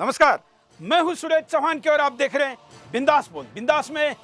नमस्कार, मैं हूं सुरेश चौहान और आप देख रहे हैं बिंदास बोल। बिंदास में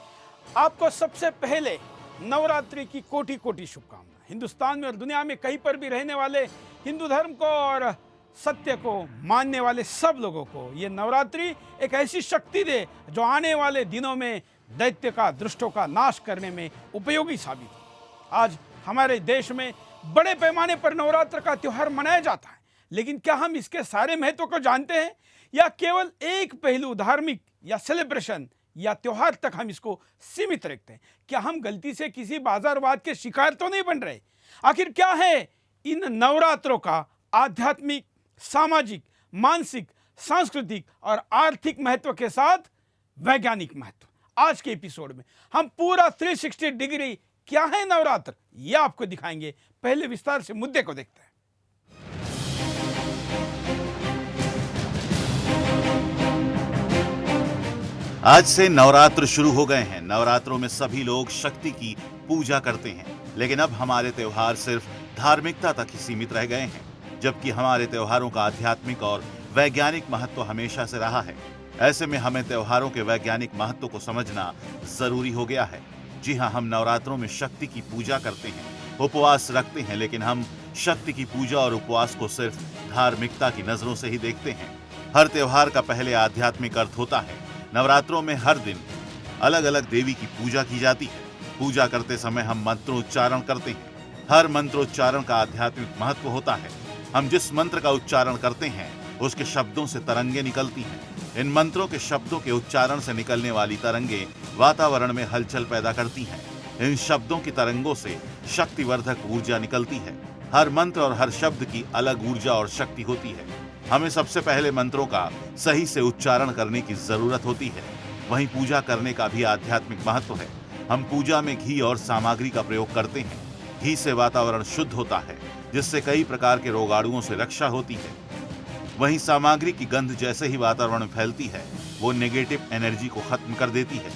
आपको सबसे पहले नवरात्रि की कोटि कोटि शुभकामनाएं। हिंदुस्तान में और दुनिया में कहीं पर भी रहने वाले हिंदू धर्म को और सत्य को मानने वाले सब लोगों को ये नवरात्रि एक ऐसी शक्ति दे जो आने वाले दिनों में दैत्य का, दुष्टों का नाश करने में उपयोगी साबित हो। आज हमारे देश में बड़े पैमाने पर नवरात्र का त्यौहार मनाया जाता है, लेकिन क्या हम इसके सारे महत्व को जानते हैं या केवल एक पहलू धार्मिक या सेलिब्रेशन या त्योहार तक हम इसको सीमित रखते हैं? क्या हम गलती से किसी बाजारवाद के शिकार तो नहीं बन रहे? आखिर क्या है इन नवरात्रों का आध्यात्मिक, सामाजिक, मानसिक, सांस्कृतिक और आर्थिक महत्व के साथ वैज्ञानिक महत्व? आज के एपिसोड में हम पूरा 360 डिग्री क्या है नवरात्र यह आपको दिखाएंगे। पहले विस्तार से मुद्दे को देखते हैं। आज से नवरात्र शुरू हो गए हैं। नवरात्रों में सभी लोग शक्ति की पूजा करते हैं, लेकिन अब हमारे त्योहार सिर्फ धार्मिकता तक ही सीमित रह गए हैं, जबकि हमारे त्योहारों का आध्यात्मिक और वैज्ञानिक महत्व हमेशा से रहा है। ऐसे में हमें त्योहारों के वैज्ञानिक महत्व को समझना जरूरी हो गया है। जी हाँ, हम नवरात्रों में शक्ति की पूजा करते हैं, उपवास रखते हैं, लेकिन हम शक्ति की पूजा और उपवास को सिर्फ धार्मिकता की नजरों से ही देखते हैं। हर त्योहार का पहले आध्यात्मिक अर्थ होता है। नवरात्रों में हर दिन अलग अलग देवी की पूजा की जाती है। पूजा करते समय हम मंत्रोच्चारण करते हैं। हर मंत्रोच्चारण का आध्यात्मिक महत्व होता है। हम जिस मंत्र का उच्चारण करते हैं उसके शब्दों से तरंगे निकलती हैं। इन मंत्रों के शब्दों के उच्चारण से निकलने वाली तरंगे वातावरण में हलचल पैदा करती हैं। इन शब्दों की तरंगों से शक्तिवर्धक ऊर्जा निकलती है। हर मंत्र और हर शब्द की अलग ऊर्जा और शक्ति होती है। हमें सबसे पहले मंत्रों का सही से उच्चारण करने की जरूरत होती है। वहीं पूजा करने का भी आध्यात्मिक महत्व है। हम पूजा में घी और सामग्री का प्रयोग करते हैं। घी से वातावरण शुद्ध होता है, जिससे कई प्रकार के रोगाणुओं से रक्षा होती है। वहीं सामग्री की गंध जैसे ही वातावरण में फैलती है, वो नेगेटिव एनर्जी को खत्म कर देती है।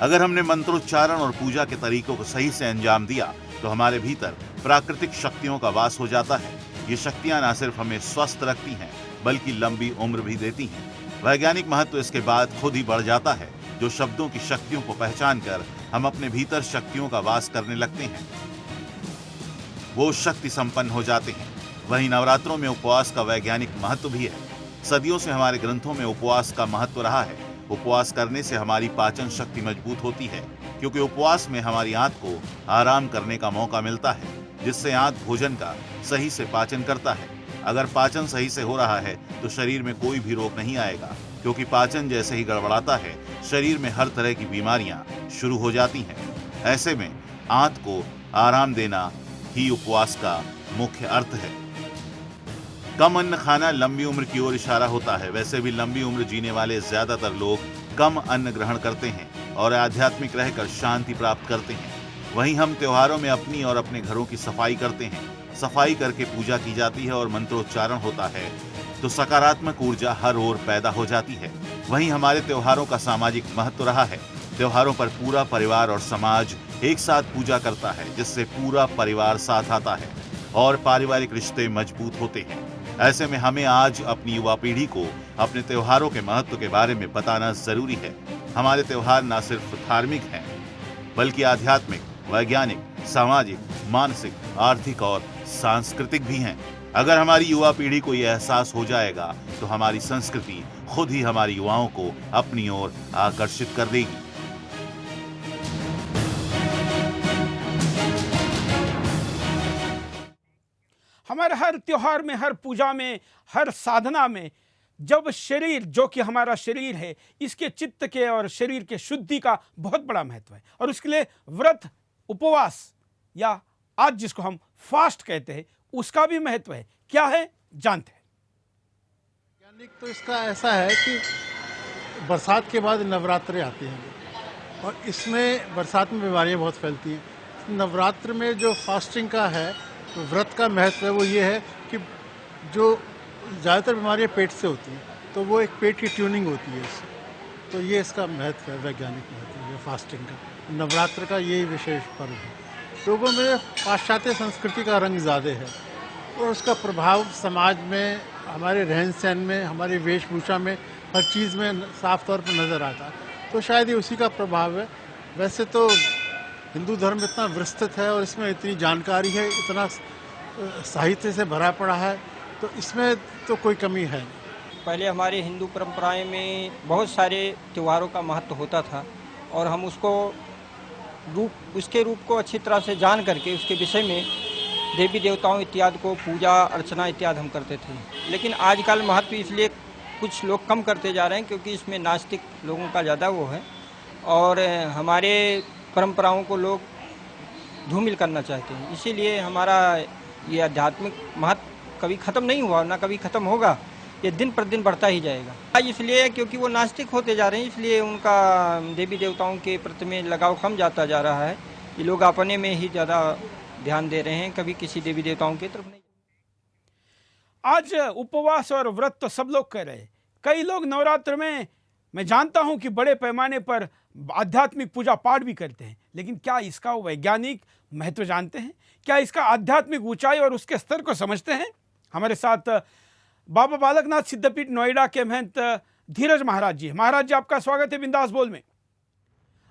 अगर हमने मंत्रोच्चारण और पूजा के तरीकों को सही से अंजाम दिया तो हमारे भीतर प्राकृतिक शक्तियों का वास हो जाता है। ये शक्तियां न सिर्फ हमें स्वस्थ रखती हैं, बल्कि लंबी उम्र भी देती हैं। वैज्ञानिक महत्व इसके बाद खुद ही बढ़ जाता है। जो शब्दों की शक्तियों को पहचान कर हम अपने भीतर शक्तियों का वास करने लगते हैं, वो शक्ति संपन्न हो जाते हैं। वहीं नवरात्रों में उपवास का वैज्ञानिक महत्व भी है। सदियों से हमारे ग्रंथों में उपवास का महत्व रहा है। उपवास करने से हमारी पाचन शक्ति मजबूत होती है, क्योंकि उपवास में हमारी आंत को आराम करने का मौका मिलता है, जिससे आंत भोजन का सही से पाचन करता है। अगर पाचन सही से हो रहा है तो शरीर में कोई भी रोग नहीं आएगा, क्योंकि पाचन जैसे ही गड़बड़ाता है शरीर में हर तरह की बीमारियां शुरू हो जाती हैं। ऐसे में आंत को आराम देना ही उपवास का मुख्य अर्थ है। कम अन्न खाना लंबी उम्र की ओर इशारा होता है। वैसे भी लंबी उम्र जीने वाले ज्यादातर लोग कम अन्न ग्रहण करते हैं और आध्यात्मिक रहकर शांति प्राप्त करते हैं। वहीं हम त्योहारों में अपनी और अपने घरों की सफाई करते हैं। सफाई करके पूजा की जाती है और मंत्रोच्चारण होता है, तो सकारात्मक ऊर्जा हर ओर पैदा हो जाती है। वहीं हमारे त्योहारों का सामाजिक महत्व रहा है। त्योहारों पर पूरा परिवार और समाज एक साथ पूजा करता है, जिससे पूरा परिवार साथ आता है और पारिवारिक रिश्ते मजबूत होते हैं। ऐसे में हमें आज अपनी युवा पीढ़ी को अपने त्योहारों के महत्व के बारे में बताना जरूरी है। हमारे त्योहार न सिर्फ धार्मिक हैं, बल्कि आध्यात्मिक, वैज्ञानिक, सामाजिक, मानसिक, आर्थिक और सांस्कृतिक भी हैं। अगर हमारी युवा पीढ़ी को यह एहसास हो जाएगा तो हमारी संस्कृति खुद ही हमारी युवाओं को अपनी ओर आकर्षित कर देगी। हमारे हर त्योहार में, हर पूजा में, हर साधना में जब शरीर, जो कि हमारा शरीर है, इसके चित्त के और शरीर के शुद्धि का बहुत बड़ा महत्व है और उसके लिए व्रत, उपवास या आज जिसको हम फास्ट कहते हैं उसका भी महत्व है। क्या है जानते हैं। वैज्ञानिक तो इसका ऐसा है कि बरसात के बाद नवरात्रे आते हैं और इसमें बरसात में बीमारियां बहुत फैलती हैं। नवरात्र में जो फास्टिंग का है, तो व्रत का महत्व है, वो ये है कि जो ज़्यादातर बीमारियां पेट से होती हैं, तो वो एक पेट की ट्यूनिंग होती है इससे। तो ये इसका महत्व है, वैज्ञानिक महत्व है फास्टिंग का। नवरात्र का यही विशेष पर्व है। लोगों में पाश्चात्य संस्कृति का रंग ज़्यादा है और उसका प्रभाव समाज में हमारे रहन सहन में, हमारी वेशभूषा में, हर चीज़ में साफ तौर पर नज़र आता है। तो शायद ये उसी का प्रभाव है। वैसे तो हिंदू धर्म इतना विस्तृत है और इसमें इतनी जानकारी है, इतना साहित्य से भरा पड़ा है, तो इसमें तो कोई कमी है नहीं। पहले हमारे हिंदू परंपराएं में बहुत सारे त्योहारों का महत्व होता था और हम उसके रूप को अच्छी तरह से जान करके उसके विषय में देवी देवताओं इत्यादि को पूजा अर्चना इत्यादि हम करते थे। लेकिन आजकल महत्व इसलिए कुछ लोग कम करते जा रहे हैं क्योंकि इसमें नास्तिक लोगों का ज़्यादा वो है और हमारे परंपराओं को लोग धूमिल करना चाहते हैं। इसीलिए हमारा ये आध्यात्मिक महत्व कभी ख़त्म नहीं हुआ, ना कभी ख़त्म होगा, ये दिन प्रतिदिन बढ़ता ही जाएगा। आज इसलिए क्योंकि वो नास्तिक होते जा रहे हैं, इसलिए उनका देवी देवताओं के प्रति में लगाव कम जाता जा रहा है। ये लोग अपने में ही ज़्यादा ध्यान दे रहे हैं, कभी किसी देवी देवताओं की तरफ नहीं। आज उपवास और व्रत तो सब लोग कर रहे हैं। कई लोग नवरात्र में, मैं जानता हूं कि बड़े पैमाने पर आध्यात्मिक पूजा पाठ भी करते हैं, लेकिन क्या इसका वैज्ञानिक महत्व जानते हैं? क्या इसका आध्यात्मिक ऊंचाई और उसके स्तर को समझते हैं? हमारे साथ बाबा बालकनाथ सिद्धपीठ नोएडा के महंत धीरज महाराज जी। महाराज जी, आपका स्वागत है बिंदास बोल में।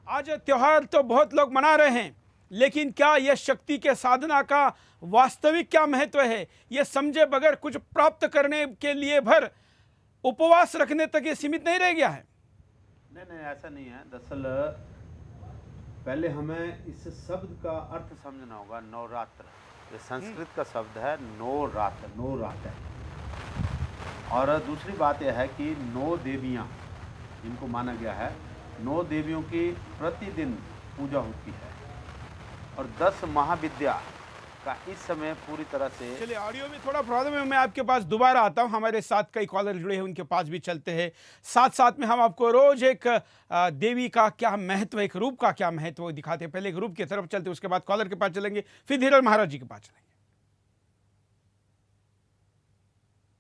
आज त्योहार तो बहुत लोग मना रहे हैं, लेकिन क्या यह शक्ति के साधना का वास्तविक क्या महत्व है, ये समझे बगैर कुछ प्राप्त करने के लिए भर उपवास रखने तक ये सीमित नहीं रह गया है? नहीं, ऐसा नहीं है। दरअसल पहले हमें इस शब्द का अर्थ समझना होगा। नवरात्र, ये संस्कृत का शब्द है, नो रात है। और दूसरी बात यह है कि 9 देवियाँ जिनको माना गया है, 9 देवियों की प्रतिदिन पूजा होती है और 10 महाविद्या का इस समय पूरी तरह से। चलिए, ऑडियो में थोड़ा प्रॉब्लम है, मैं आपके पास दोबारा आता हूं। हमारे साथ कई कॉलर जुड़े हैं, उनके पास भी चलते हैं। साथ साथ में हम आपको रोज एक देवी का क्या महत्व, एक रूप का क्या महत्व दिखाते हैं। पहले एक रूप की तरफ चलते, उसके बाद कॉलर के पास चलेंगे, फिर धीरज महाराज जी के पास चलेंगे।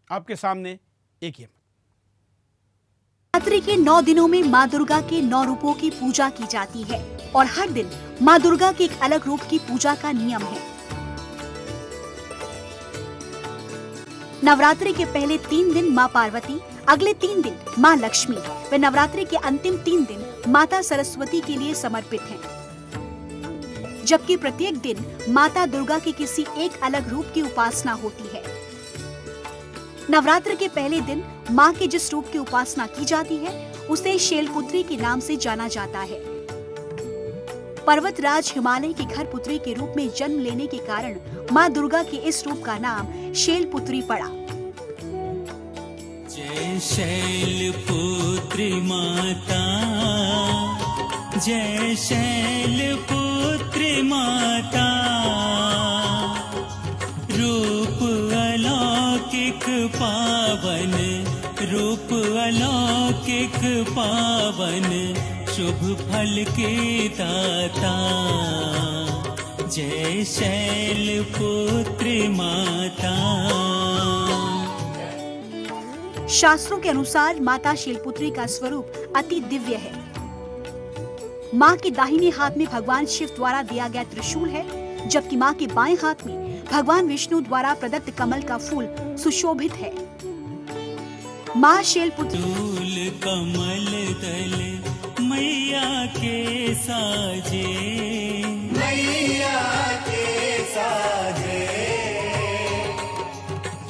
आपके सामने एक ही नवरात्रि के 9 दिनों में माँ दुर्गा के 9 रूपों की पूजा की जाती है और हर दिन माँ दुर्गा के एक अलग रूप की पूजा का नियम है। नवरात्रि के पहले 3 दिन माँ पार्वती, अगले 3 दिन माँ लक्ष्मी व नवरात्रि के अंतिम 3 दिन माता सरस्वती के लिए समर्पित हैं। जबकि प्रत्येक दिन माता दुर्गा के किसी एक अलग रूप की उपासना होती है। नवरात्र के पहले दिन माँ के जिस रूप की उपासना की जाती है उसे शैलपुत्री के नाम से जाना जाता है। पर्वतराज हिमालय की घर पुत्री के रूप में जन्म लेने के कारण माँ दुर्गा के इस रूप का नाम शैलपुत्री पड़ा। जय शैलपुत्री माता, जय शैलपुत्री माता, रूप अलौकिक पावन, रूप अलौकिक पावन, शुभ फल के दाता, जय शैलपुत्री माता। शास्त्रों के अनुसार माता शैलपुत्री का स्वरूप अति दिव्य है। माँ के दाहिने हाथ में भगवान शिव द्वारा दिया गया त्रिशूल है, जबकि माँ के बाएं हाथ में भगवान विष्णु द्वारा प्रदत्त कमल का फूल सुशोभित है। माँ शैलपुत्री कमल दल मैया के साजे, मैया के साजे,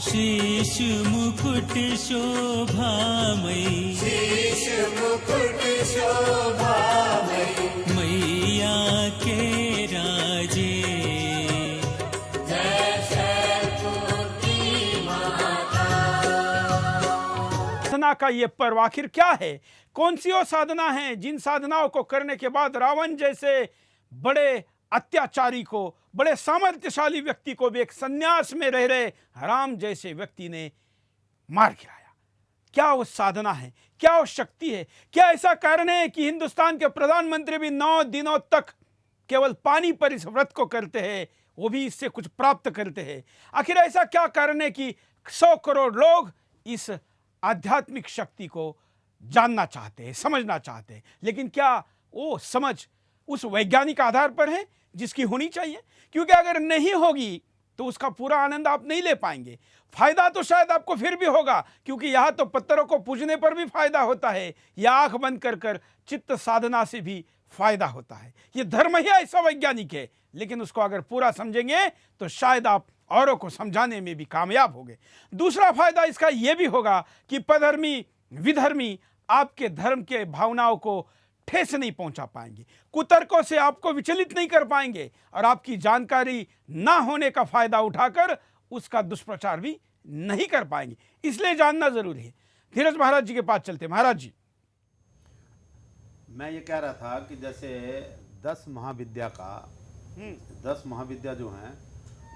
शीश मुकुट शोभामयी, शीश मुकुट शोभामयी, मैया के राजे। साधना का ये पर्व आखिर क्या है? कौन सी वो साधना है जिन साधनाओं को करने के बाद रावण जैसे बड़े अत्याचारी को, बड़े सामर्थ्यशाली व्यक्ति को भी एक संन्यास में रह रहे राम जैसे व्यक्ति ने मार गिराया? क्या वो साधना है? क्या वो शक्ति है? क्या ऐसा कारण है कि हिंदुस्तान के प्रधानमंत्री भी 9 दिनों तक केवल पानी पर इस व्रत को करते हैं, वो भी इससे कुछ प्राप्त करते हैं? आखिर ऐसा क्या कारण है कि 100 करोड़ लोग इस आध्यात्मिक शक्ति को जानना चाहते हैं, समझना चाहते हैं, लेकिन क्या वो समझ उस वैज्ञानिक आधार पर है जिसकी होनी चाहिए? क्योंकि अगर नहीं होगी तो उसका पूरा आनंद आप नहीं ले पाएंगे। फायदा तो शायद आपको फिर भी होगा, क्योंकि यहाँ तो पत्थरों को पूजने पर भी फायदा होता है, या आंख बंद कर चित्त साधना से भी फायदा होता है। ये धर्म ही ऐसा वैज्ञानिक है, लेकिन उसको अगर पूरा समझेंगे तो शायद आप औरों को समझाने में भी कामयाब होंगे। दूसरा फायदा इसका यह भी होगा कि पधर्मी विधर्मी आपके धर्म के भावनाओं को ठेस नहीं पहुंचा पाएंगे, कुतर्कों से आपको विचलित नहीं कर पाएंगे, और आपकी जानकारी ना होने का फायदा उठाकर उसका दुष्प्रचार भी नहीं कर पाएंगे। इसलिए जानना जरूरी है। धीरज महाराज जी के पास चलते। महाराज जी, मैं ये कह रहा था कि जैसे 10 महाविद्या का 10 महाविद्या जो हैं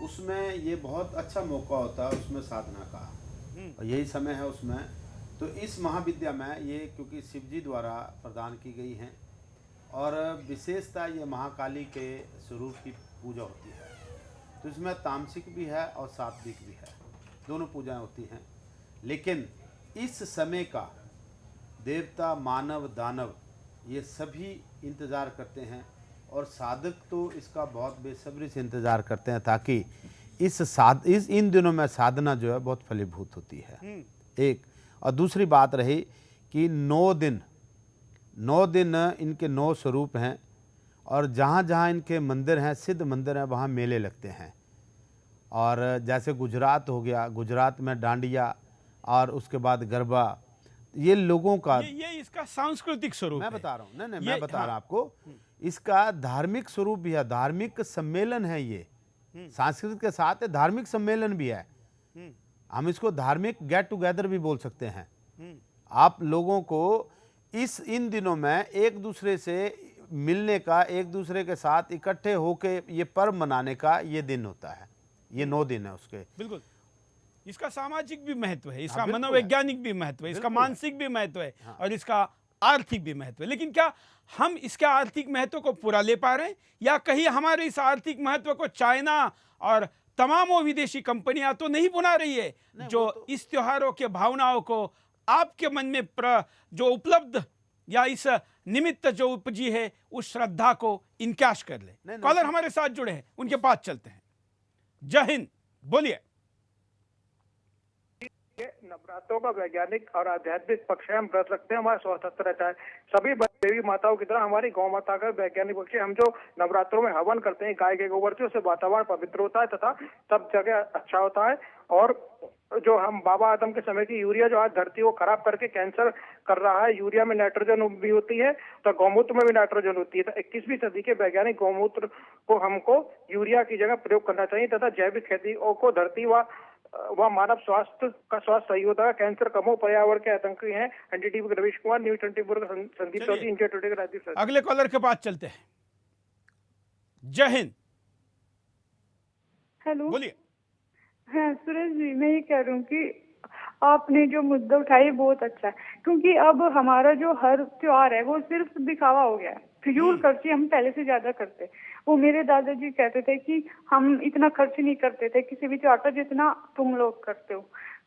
उसमें ये बहुत अच्छा मौका होता है उसमें साधना का, और यही समय है उसमें। तो इस महाविद्या में ये क्योंकि शिव जी द्वारा प्रदान की गई हैं, और विशेषता ये महाकाली के स्वरूप की पूजा होती है, तो इसमें तामसिक भी है और सात्विक भी है, दोनों पूजाएं होती हैं। लेकिन इस समय का देवता मानव दानव ये सभी इंतज़ार करते हैं, और साधक तो इसका बहुत बेसब्री से इंतज़ार करते हैं, ताकि इन दिनों में साधना जो है बहुत फलीभूत होती है। एक और दूसरी बात रही कि 9 दिन इनके 9 स्वरूप हैं, और जहाँ जहाँ इनके मंदिर हैं, सिद्ध मंदिर हैं, वहाँ मेले लगते हैं। और जैसे गुजरात हो गया, गुजरात में डांडिया और उसके बाद गरबा, ये लोगों का ये इसका सांस्कृतिक स्वरूप मैं है। बता रहा हूँ। नहीं ये मैं बता रहा हूँ हाँ। आपको, इसका धार्मिक स्वरूप भी है, धार्मिक सम्मेलन है ये, संस्कृत के साथ धार्मिक सम्मेलन भी है। हम इसको धार्मिक गेट टुगेदर भी बोल सकते हैं। आप लोगों को इन दिनों में एक दूसरे से मिलने का, एक दूसरे के साथ इकट्ठे होके ये पर्व मनाने का ये दिन होता है। ये 9 दिन है उसके। बिल्कुल, इसका सामाजिक भी महत्व है, इसका बिल्कुल मनोवैज्ञानिक भी महत्व है, इसका मानसिक भी महत्व है, और इसका आर्थिक भी महत्व है। लेकिन क्या हम इसके आर्थिक महत्व को पूरा ले पा रहे हैं, या कहीं हमारे इस आर्थिक महत्व को चाइना और तमाम वो विदेशी कंपनियां तो नहीं बुना रही है, जो इस त्योहारों के भावनाओं को आपके मन में जो उपलब्ध या इस निमित्त जो उपजी है उस श्रद्धा को इनकैश कर ले। कॉलर हमारे साथ जुड़े हैं, उनके पास चलते हैं। जय हिंद, बोलिए। नवरात्रों का वैज्ञानिक और आध्यात्मिक पक्ष है। हम व्रत रखते हैं, हमारा स्वास्थ्य रहता है। सभी देवी माताओं की तरह हमारी गौ माता का वैज्ञानिक पक्ष है। हम जो नवरात्रों में हवन करते हैं गाय के गोबर से, उससे वातावरण पवित्र होता है तथा सब जगह अच्छा होता है। और जो हम बाबा आदम के समय की यूरिया जो आज धरती को खराब करके कैंसर कर रहा है, यूरिया में नाइट्रोजन भी होती है, तो गौमूत्र में भी नाइट्रोजन होती है। तो 21वीं सदी के वैज्ञानिक गौमूत्र को हमको यूरिया की जगह प्रयोग करना चाहिए, तथा जैविक खेती को धरती व मानव स्वास्थ्य का स्वास्थ्य सही होता है। कैंसर कम हो, पर्यावरण के आतंकी हैं। एनडीटीवी रवीश कुमार, न्यूज 24 का संदीप चौधरी, इंडिया टुडे का राजीव सर। अगले कॉलर के पास चलते हैं। जय हिंद, हेलो, बोलिए। हाँ सूरज जी, मैं ये कह रही हूँ कि आपने जो मुद्दा उठाया बहुत अच्छा है, क्योंकि अब हमारा जो हर त्योहार है वो सिर्फ दिखावा हो गया है। फिजूल खर्ची हम पहले से ज्यादा करते। वो मेरे दादाजी कहते थे कि हम इतना खर्च नहीं करते थे किसी भी त्योहार पर जितना तुम लोग करते हो।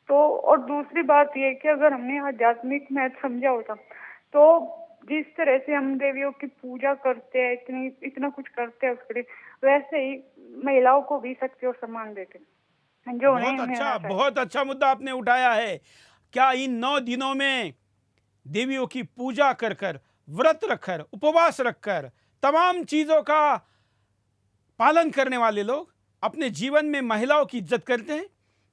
तो और दूसरी बात ये कि अगर हमने आध्यात्मिक महत्व समझा होता, तो जिस तरह से हम देवियों की पूजा करते हैं, इतना कुछ करते हैं उसके लिए, वैसे ही महिलाओं को भी शक्ति और सम्मान देते हैं। जो बहुत अच्छा मुद्दा आपने उठाया है। क्या इन 9 दिनों में देवियों की पूजा कर कर, व्रत रखकर, उपवास रखकर, तमाम चीजों का पालन करने वाले लोग अपने जीवन में महिलाओं की इज्जत करते हैं?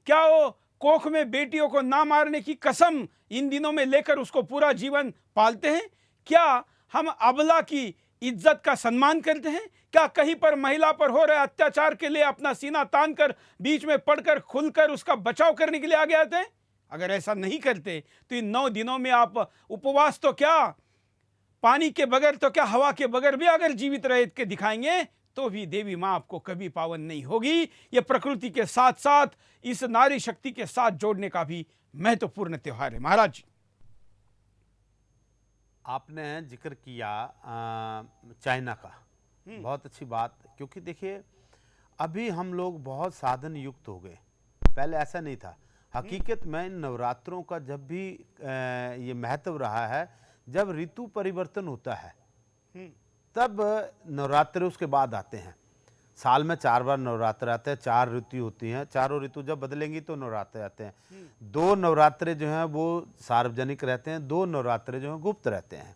क्या वो कोख में बेटियों को ना मारने की कसम इन दिनों में लेकर उसको पूरा जीवन पालते हैं? क्या हम अबला की इज्जत का सम्मान करते हैं? क्या कहीं पर महिला पर हो रहे अत्याचार के लिए अपना सीना तान कर, बीच में पड़कर, खुलकर उसका बचाव करने के लिए आगे आते हैं? अगर ऐसा नहीं करते तो इन 9 दिनों में आप उपवास तो क्या, पानी के बगैर तो क्या, हवा के बगैर भी अगर जीवित रह के दिखाएंगे तो भी देवी मां आपको कभी पावन नहीं होगी। यह प्रकृति के साथ साथ इस नारी शक्ति के साथ जोड़ने का भी महत्वपूर्ण त्योहार है। महाराज जी, आपने जिक्र किया चाइना का, बहुत अच्छी बात, क्योंकि देखिए अभी हम लोग बहुत साधन युक्त हो गए, पहले ऐसा नहीं था। हकीकत में नवरात्रों का जब भी ये महत्व रहा है, जब ऋतु परिवर्तन होता है तब नवरात्र उसके बाद आते हैं। साल में 4 बार नवरात्र आते हैं, 4 ऋतु होती हैं, चारों ऋतु जब बदलेंगी तो नवरात्र आते हैं। 2 नवरात्रे जो हैं वो सार्वजनिक रहते हैं, 2 नवरात्रे जो हैं गुप्त रहते हैं।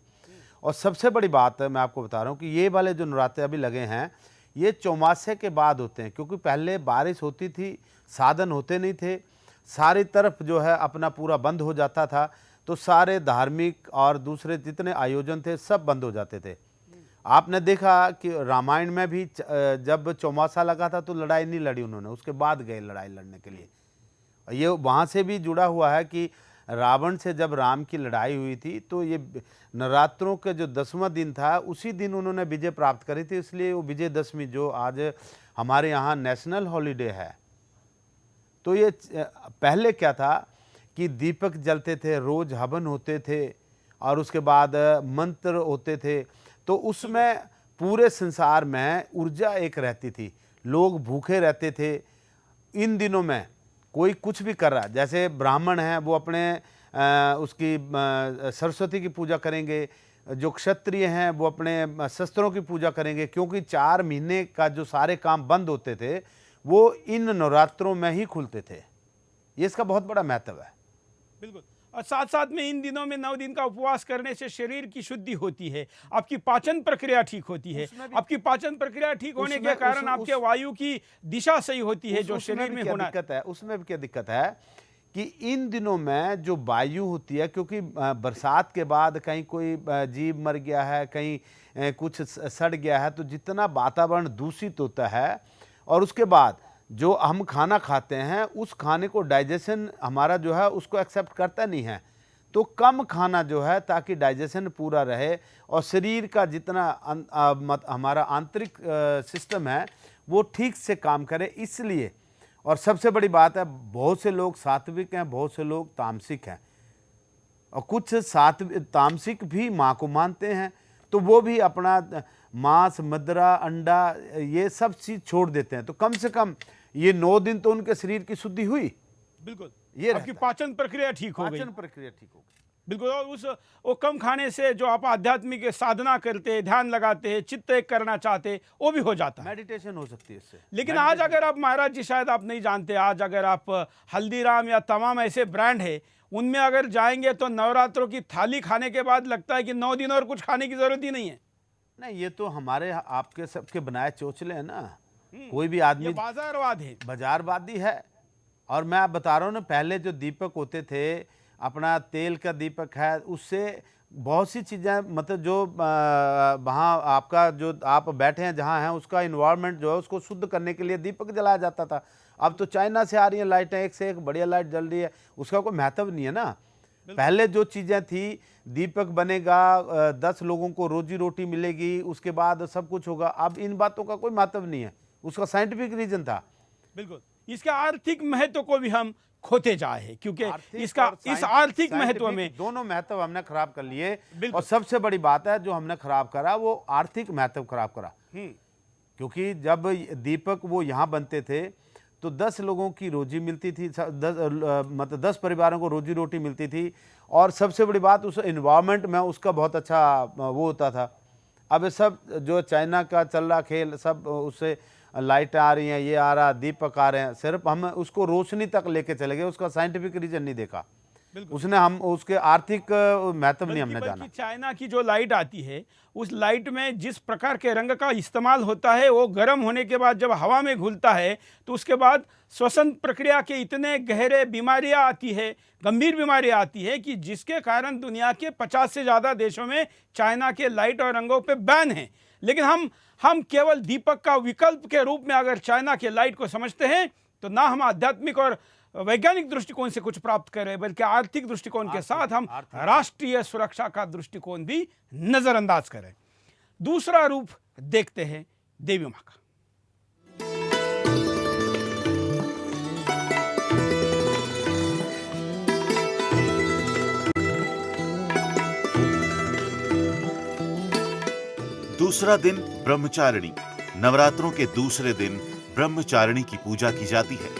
और सबसे बड़ी बात है, मैं आपको बता रहा हूँ कि ये वाले जो नवरात्रे अभी लगे हैं ये चौमासे के बाद होते हैं, क्योंकि पहले बारिश होती थी, साधन होते नहीं थे, सारी तरफ जो है अपना पूरा बंद हो जाता था, तो सारे धार्मिक और दूसरे जितने आयोजन थे सब बंद हो जाते थे। आपने देखा कि रामायण में भी जब चौमासा लगा था तो लड़ाई नहीं लड़ी उन्होंने, उसके बाद गए लड़ाई लड़ने के लिए। ये वहाँ से भी जुड़ा हुआ है कि रावण से जब राम की लड़ाई हुई थी तो ये नवरात्रों के जो 10वां दिन था उसी दिन उन्होंने विजय प्राप्त करी थी, इसलिए वो विजयदशमी जो आज हमारे यहाँ नेशनल हॉलीडे है। तो ये पहले क्या था कि दीपक जलते थे, रोज हवन होते थे और उसके बाद मंत्र होते थे, तो उसमें पूरे संसार में ऊर्जा एक रहती थी, लोग भूखे रहते थे। इन दिनों में कोई कुछ भी कर रहा, जैसे ब्राह्मण हैं वो अपने उसकी सरस्वती की पूजा करेंगे, जो क्षत्रिय हैं वो अपने शस्त्रों की पूजा करेंगे, क्योंकि 4 महीने का जो सारे काम बंद होते थे वो इन नवरात्रों में ही खुलते थे। ये इसका बहुत बड़ा महत्व है। बिल्कुल। और साथ साथ में इन दिनों में 9 दिन का उपवास करने से शरीर की शुद्धि होती है, आपकी पाचन प्रक्रिया ठीक होती है, आपकी पाचन प्रक्रिया ठीक होने के कारण आपके वायु की दिशा सही होती है, जो शरीर में होना दिक्कत है। उसमें भी क्या दिक्कत है कि इन दिनों में जो वायु होती है, क्योंकि बरसात के बाद कहीं कोई जीव मर गया है, कहीं कुछ सड़ गया है, तो जितना वातावरण दूषित होता है और उसके बाद जो हम खाना खाते हैं उस खाने को डाइजेशन हमारा जो है उसको एक्सेप्ट करता नहीं है, तो कम खाना जो है ताकि डाइजेशन पूरा रहे और शरीर का जितना हमारा आंतरिक सिस्टम है वो ठीक से काम करे, इसलिए। और सबसे बड़ी बात है, बहुत से लोग सात्विक हैं, बहुत से लोग तामसिक हैं, और कुछ तामसिक भी माँ को मानते हैं, तो वो भी अपना मांस, मदिरा, अंडा ये सब चीज़ छोड़ देते हैं। तो कम से कम ये 9 दिन तो उनके शरीर की शुद्धि हुई। बिल्कुल, ये आपकी पाचन प्रक्रिया ठीक हो गई। पाचन प्रक्रिया ठीक हो गई, बिल्कुल। और वो कम खाने से जो आप आध्यात्मिक साधना करते हैं, ध्यान लगाते हैं, चित्त एक करना चाहते हैं, वो भी हो जाता है, मेडिटेशन हो सकती है इससे। लेकिन आज अगर आप, महाराज जी शायद आप नहीं जानते, आज अगर आप हल्दीराम या तमाम ऐसे ब्रांड है उनमें अगर जाएंगे तो नवरात्रों की थाली खाने के बाद लगता है कि 9 दिन और कुछ खाने की जरूरत ही नहीं है। नहीं, ये तो हमारे आपके सबके बनाए चोचले हैं ना। कोई भी आदमी ये बाजारवाद है, बाजारवादी है। और मैं आप बता रहा हूँ ना, पहले जो दीपक होते थे, अपना तेल का दीपक है, उससे बहुत सी चीज़ें, मतलब जो वहाँ आपका जो आप बैठे हैं जहाँ हैं उसका इन्वायरमेंट जो है उसको शुद्ध करने के लिए दीपक जलाया जाता था। अब तो चाइना से आ रही हैं लाइटें, एक से एक बढ़िया लाइट जल रही है, उसका कोई महत्व नहीं है ना। पहले जो चीज़ें थी, दीपक बनेगा, 10 लोगों को रोजी रोटी मिलेगी, उसके बाद सब कुछ होगा, अब इन बातों का कोई महत्व नहीं है, उसका साइंटिफिक रीजन था। बिल्कुल। इसका आर्थिक महत्व को भी हम खोते जाए हैं, क्योंकि इसका इस आर्थिक महत्व में दोनों महत्व हमने खराब कर लिए। और सबसे बड़ी बात है जो हमने खराब करा वो आर्थिक महत्व खराब करा, क्योंकि जब दीपक वो यहाँ बनते थे तो 10 लोगों की रोजी मिलती थी, 10 परिवारों को रोजी रोटी मिलती थी। और सबसे बड़ी बात, उस इन्वायरमेंट में उसका बहुत अच्छा वो होता था। अब सब जो चाइना का चल रहा खेल, सब उससे लाइट आ रही हैं, ये आ रहा, दीपक आ रहे हैं, सिर्फ हम उसको रोशनी तक लेके चले गए, उसका साइंटिफिक रीजन नहीं देखा, उसने हम उसके आर्थिक महत्व नहीं हमने जाना। चाइना की जो लाइट आती है, उस लाइट में जिस प्रकार के रंग का इस्तेमाल होता है, वो गर्म होने के बाद जब हवा में घुलता है तो उसके बाद श्वसन प्रक्रिया के इतने गहरे बीमारियां आती है, गंभीर बीमारियां आती है कि जिसके कारण दुनिया के 50 से ज़्यादा देशों में चाइना के लाइट और रंगों पे बैन है। लेकिन हम केवल दीपक का विकल्प के रूप में अगर चाइना के लाइट को समझते हैं तो ना हम आध्यात्मिक और वैज्ञानिक दृष्टिकोण से कुछ प्राप्त करें, बल्कि आर्थिक दृष्टिकोण के साथ हम राष्ट्रीय सुरक्षा का दृष्टिकोण भी नजरअंदाज करें। दूसरा रूप देखते हैं देवी मां का। दूसरा दिन ब्रह्मचारिणी। नवरात्रों के दूसरे दिन ब्रह्मचारिणी की पूजा की जाती है।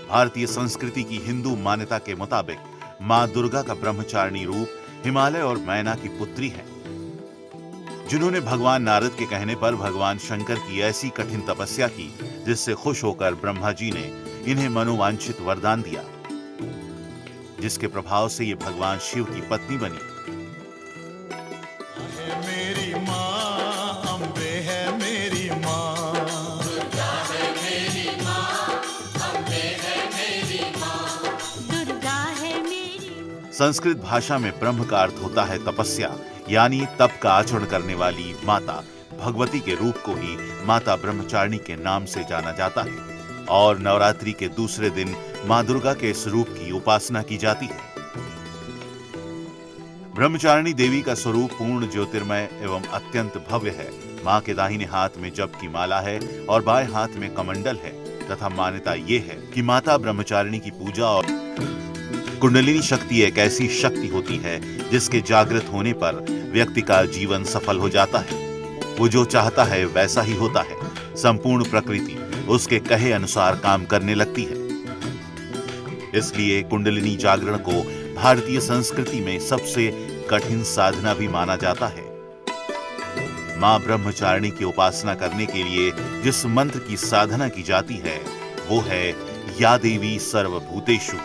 भारतीय संस्कृति की हिंदू मान्यता के मुताबिक मां दुर्गा का ब्रह्मचारिणी रूप हिमालय और मैना की पुत्री है, जिन्होंने भगवान नारद के कहने पर भगवान शंकर की ऐसी कठिन तपस्या की जिससे खुश होकर ब्रह्मा जी ने इन्हें मनोवांछित वरदान दिया, जिसके प्रभाव से ये भगवान शिव की पत्नी बनी। मेरी माँ अम्बे है मेरी माँ, दुर्गा है मेरी माँ, अम्बे है मेरी माँ, दुर्गा है मेरी। संस्कृत भाषा में ब्रह्म का अर्थ होता है तपस्या, यानी तप का आचरण करने वाली माता भगवती के रूप को ही माता ब्रह्मचारिणी के नाम से जाना जाता है और नवरात्रि के दूसरे दिन मां दुर्गा के इस रूप की उपासना की जाती है। ब्रह्मचारिणी देवी का स्वरूप पूर्ण ज्योतिर्मय एवं अत्यंत भव्य है। मां के दाहिने हाथ में जप की माला है और बाएं हाथ में कमंडल है तथा मान्यता ये है कि माता ब्रह्मचारिणी की पूजा और कुंडलिनी शक्ति एक ऐसी शक्ति होती है जिसके जागृत होने पर व्यक्ति का जीवन सफल हो जाता है। वो जो चाहता है वैसा ही होता है। संपूर्ण प्रकृति उसके कहे अनुसार काम करने लगती है। इसलिए कुंडलिनी जागरण को भारतीय संस्कृति में सबसे कठिन साधना भी माना जाता है। मां ब्रह्मचारिणी की उपासना करने के लिए जिस मंत्र की साधना की जाती है वो है या देवी सर्वभूतेषु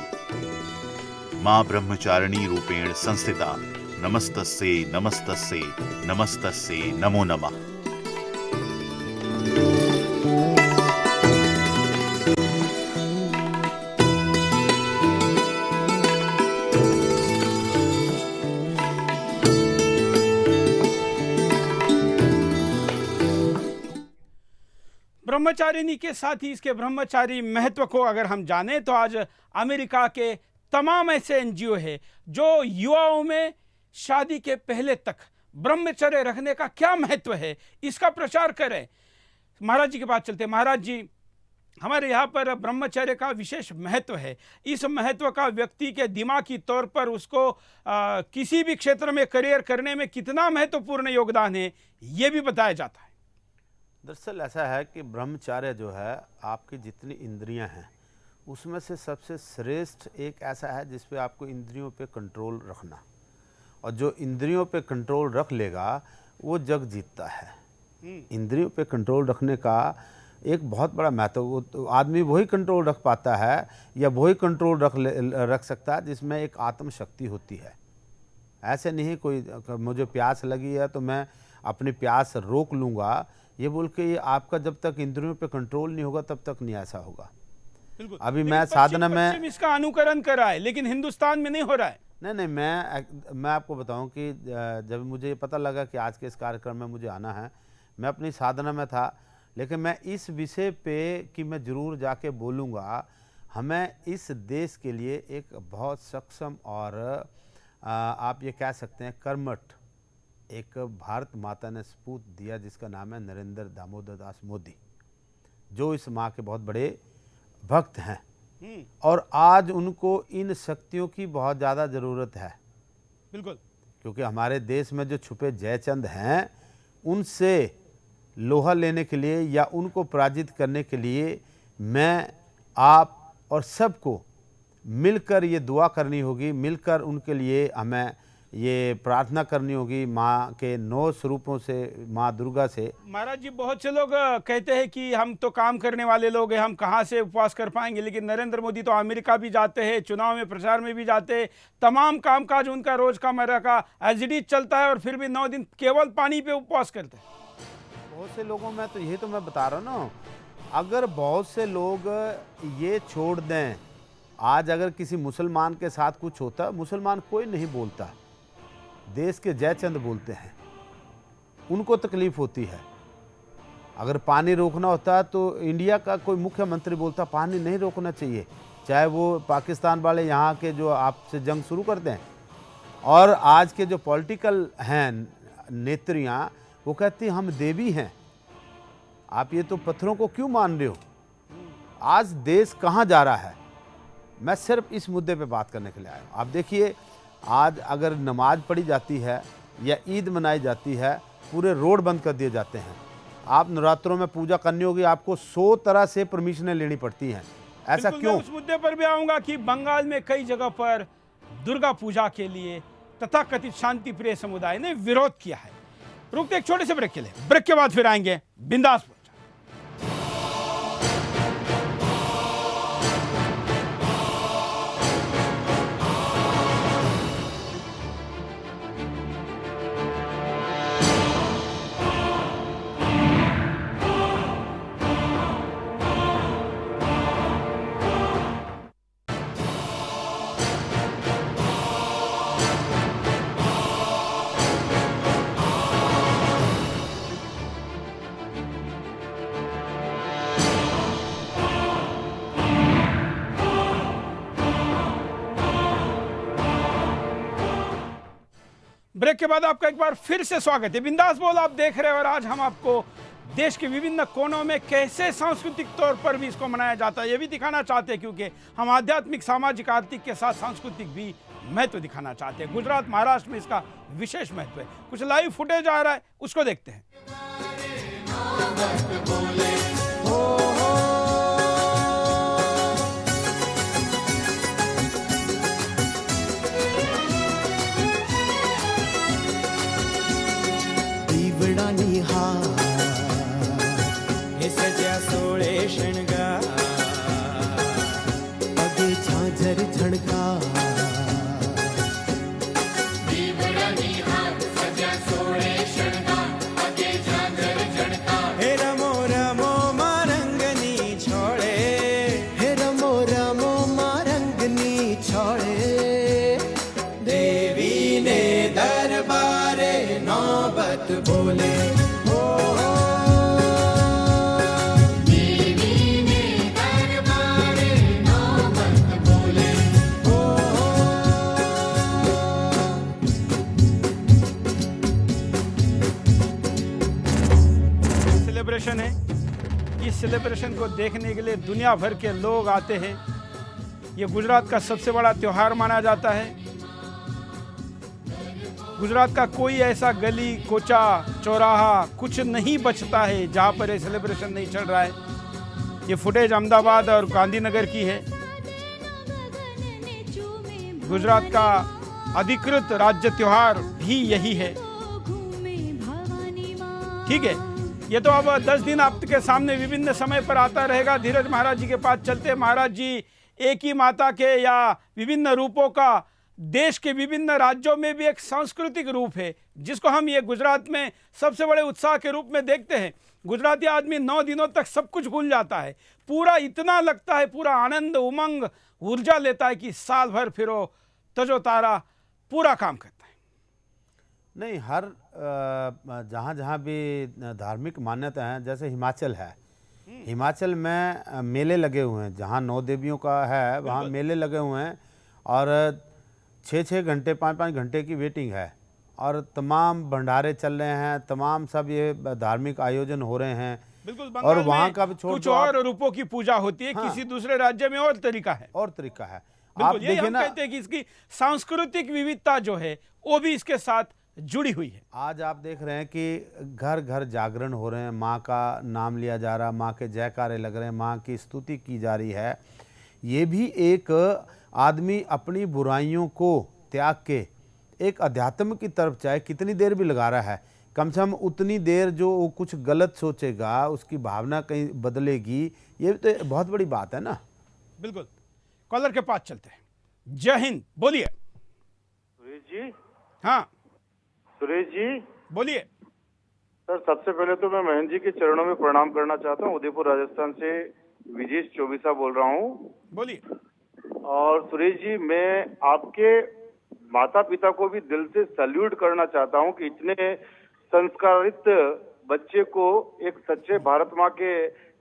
मां ब्रह्मचारिणी रूपेण संस्थिता नमस्तस्ये नमस्तस्ये नमस्तस्ये नमो नमः। ब्रह्मचारिणी के साथ ही इसके ब्रह्मचारी महत्व को अगर हम जानें तो आज अमेरिका के तमाम ऐसे एनजीओ है जो युवाओं में शादी के पहले तक ब्रह्मचर्य रखने का क्या महत्व है इसका प्रचार करें। महाराज जी के पास चलते हैं। महाराज जी, हमारे यहाँ पर ब्रह्मचर्य का विशेष महत्व है। इस महत्व का व्यक्ति के दिमागी तौर पर उसको किसी भी क्षेत्र में करियर करने में कितना महत्वपूर्ण योगदान है ये भी बताया जाता है। दरअसल ऐसा है कि ब्रह्मचर्य जो है आपकी जितनी इंद्रियां हैं उसमें से सबसे श्रेष्ठ एक ऐसा है जिस पे आपको इंद्रियों पे कंट्रोल रखना, और जो इंद्रियों पे कंट्रोल रख लेगा वो जग जीतता है। इंद्रियों पे कंट्रोल रखने का एक बहुत बड़ा महत्व, तो आदमी वही कंट्रोल रख पाता है या वही कंट्रोल रख सकता है जिसमें एक आत्म शक्ति होती है। ऐसे नहीं कोई मुझे प्यास लगी है तो मैं अपनी प्यास रोक लूँगा, ये बोल के ये आपका जब तक इंद्रियों पे कंट्रोल नहीं होगा तब तक नहीं ऐसा होगा। बिल्कुल। अभी मैं साधना में इसका अनुकरण कर रहा है लेकिन हिंदुस्तान में नहीं हो रहा है। नहीं, मैं आपको बताऊं कि जब मुझे पता लगा कि आज के इस कार्यक्रम में मुझे आना है, मैं अपनी साधना में था, लेकिन मैं इस विषय पे कि मैं जरूर जाके बोलूँगा। हमें इस देश के लिए एक बहुत सक्षम और आप ये कह सकते हैं कर्मठ एक भारत माता ने सपूत दिया जिसका नाम है नरेंद्र दामोदर दास मोदी, जो इस माँ के बहुत बड़े भक्त हैं और आज उनको इन शक्तियों की बहुत ज़्यादा ज़रूरत है। बिल्कुल, क्योंकि हमारे देश में जो छुपे जयचंद हैं उनसे लोहा लेने के लिए या उनको पराजित करने के लिए मैं आप और सबको मिलकर ये दुआ करनी होगी, मिलकर उनके लिए हमें ये प्रार्थना करनी होगी माँ के 9 स्वरूपों से, माँ दुर्गा से। महाराज जी, बहुत से लोग कहते हैं कि हम तो काम करने वाले लोग हैं, हम कहाँ से उपवास कर पाएंगे, लेकिन नरेंद्र मोदी तो अमेरिका भी जाते हैं, चुनाव में प्रचार में भी जाते हैं, तमाम कामकाज उनका रोज का मर्रा का एज इट इज चलता है और फिर भी 9 दिन केवल पानी पे उपवास करते हैं। बहुत से लोगों में तो यही तो मैं बता रहा हूँ ना, अगर बहुत से लोग ये छोड़ दें, आज अगर किसी मुसलमान के साथ कुछ होता, मुसलमान कोई नहीं बोलता, देश के जयचंद बोलते हैं, उनको तकलीफ होती है। अगर पानी रोकना होता तो इंडिया का कोई मुख्यमंत्री बोलता पानी नहीं रोकना चाहिए, चाहे वो पाकिस्तान वाले यहाँ के जो आपसे जंग शुरू करते हैं। और आज के जो पॉलिटिकल हैं नेत्रियाँ वो कहती हम देवी हैं, आप ये तो पत्थरों को क्यों मान रहे हो। आज देश कहाँ जा रहा है, मैं सिर्फ इस मुद्दे पे बात करने के लिए आया हूँ। आप देखिए, आज अगर नमाज पढ़ी जाती है या ईद मनाई जाती है, पूरे रोड बंद कर दिए जाते हैं। आप नवरात्रों में पूजा करनी होगी, आपको 100 तरह से परमिशनें लेनी पड़ती हैं। ऐसा क्यों? मैं उस मुद्दे पर भी आऊंगा कि बंगाल में कई जगह पर दुर्गा पूजा के लिए तथाकथित शांति प्रिय समुदाय ने विरोध किया है। रुकते एक छोटे से ब्रेक के लिए, ब्रेक के बाद फिर आएंगे बिंदास। ब्रेक के बाद आपका एक बार फिर से स्वागत है। बिंदास बोल आप देख रहे हैं और आज हम आपको देश के विभिन्न कोनों में कैसे सांस्कृतिक तौर पर भी इसको मनाया जाता है ये भी दिखाना चाहते हैं, क्योंकि हम आध्यात्मिक, सामाजिक, आर्थिक के साथ सांस्कृतिक भी महत्व दिखाना चाहते हैं। गुजरात, महाराष्ट्र में इसका विशेष महत्व है। कुछ लाइव फुटेज आ रहा है, उसको देखते हैं। सजा सोळे शणगार पगे झांझर झणकार हे रमो रमो मारंगनी छोड़े, हे रमो रमो मारंगनी छोड़े, देवी ने दरबारे नौबत बोले। सेलिब्रेशन है, इस सेलिब्रेशन को देखने के लिए दुनिया भर के लोग आते हैं। ये गुजरात का सबसे बड़ा त्यौहार माना जाता है। गुजरात का कोई ऐसा गली, कोचा, चौराहा कुछ नहीं बचता है जहां पर ये सेलिब्रेशन नहीं चल रहा है। ये फुटेज अहमदाबाद और गांधीनगर की है। गुजरात का अधिकृत राज्य त्योहार भी यही है। ठीक है, ये तो अब 10 दिन आपके सामने विभिन्न समय पर आता रहेगा। धीरज महाराज जी के पास चलते। महाराज जी एक ही माता के या विभिन्न रूपों का देश के विभिन्न राज्यों में भी एक सांस्कृतिक रूप है, जिसको हम ये गुजरात में सबसे बड़े उत्साह के रूप में देखते हैं। गुजराती आदमी 9 दिनों तक सब कुछ भूल जाता है। पूरा इतना लगता है, पूरा आनंद, उमंग, ऊर्जा लेता है कि साल भर फिरो तजो तारा पूरा काम करता है। नहीं, हर जहाँ जहाँ भी धार्मिक मान्यता है, जैसे हिमाचल है, हिमाचल में मेले लगे हुए हैं। जहाँ 9 देवियों का है वहाँ मेले लगे हुए हैं और 6-6 घंटे, 5-5 घंटे की वेटिंग है और तमाम भंडारे चल रहे हैं, तमाम सब ये धार्मिक आयोजन हो रहे हैं। बिल्कुल, और वहाँ का भी छोड़ कुछ और रूपों की पूजा होती है। हाँ, किसी दूसरे राज्य में और तरीका है, और तरीका है। आप देखिए ना, कहते हैं कि इसकी सांस्कृतिक विविधता जो है वो भी इसके साथ जुड़ी हुई है। आज आप देख रहे हैं कि घर घर जागरण हो रहे हैं, माँ का नाम लिया जा रहा है, माँ के जयकारे लग रहे हैं, माँ की स्तुति की जा रही है। ये भी एक आदमी अपनी बुराइयों को त्याग के एक अध्यात्म की तरफ, चाहे कितनी देर भी लगा रहा है, कम से कम उतनी देर जो वो कुछ गलत सोचेगा, उसकी भावना कहीं बदलेगी। ये तो बहुत बड़ी बात है ना। बिल्कुल। कॉलर के पास चलते हैं। जय हिंद, बोलिए। सुरेश जी। हाँ सुरेश जी बोलिए। सर, सबसे पहले तो मैं महेंद्र जी के चरणों में प्रणाम करना चाहता हूँ। उदयपुर राजस्थान से विजेश चौबीसा बोल रहा हूँ। बोलिए। और सुरेश जी, मैं आपके माता पिता को भी दिल से सैल्यूट करना चाहता हूँ कि इतने संस्कारित बच्चे को, एक सच्चे भारत माँ के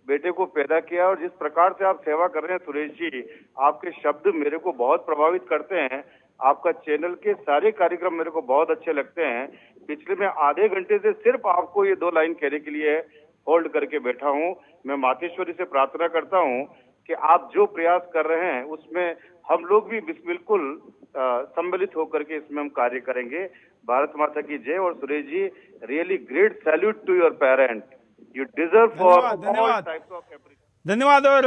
बेटे को पैदा किया। और जिस प्रकार से आप सेवा कर रहे हैं सुरेश जी, आपके शब्द मेरे को बहुत प्रभावित करते हैं। आपका चैनल के सारे कार्यक्रम मेरे को बहुत अच्छे लगते हैं। पिछले मैं आधे घंटे से सिर्फ आपको ये 2 लाइन कहने के लिए होल्ड करके बैठा हूँ। मैं मातेश्वरी से प्रार्थना करता हूँ कि आप जो प्रयास कर रहे हैं उसमें हम लोग भी बिल्कुल सम्मिलित होकर के इसमें हम कार्य करेंगे। भारत माता की जय। और Suresh ji, really great salute to your parent. You deserve for all types of appreciation. धन्यवाद। और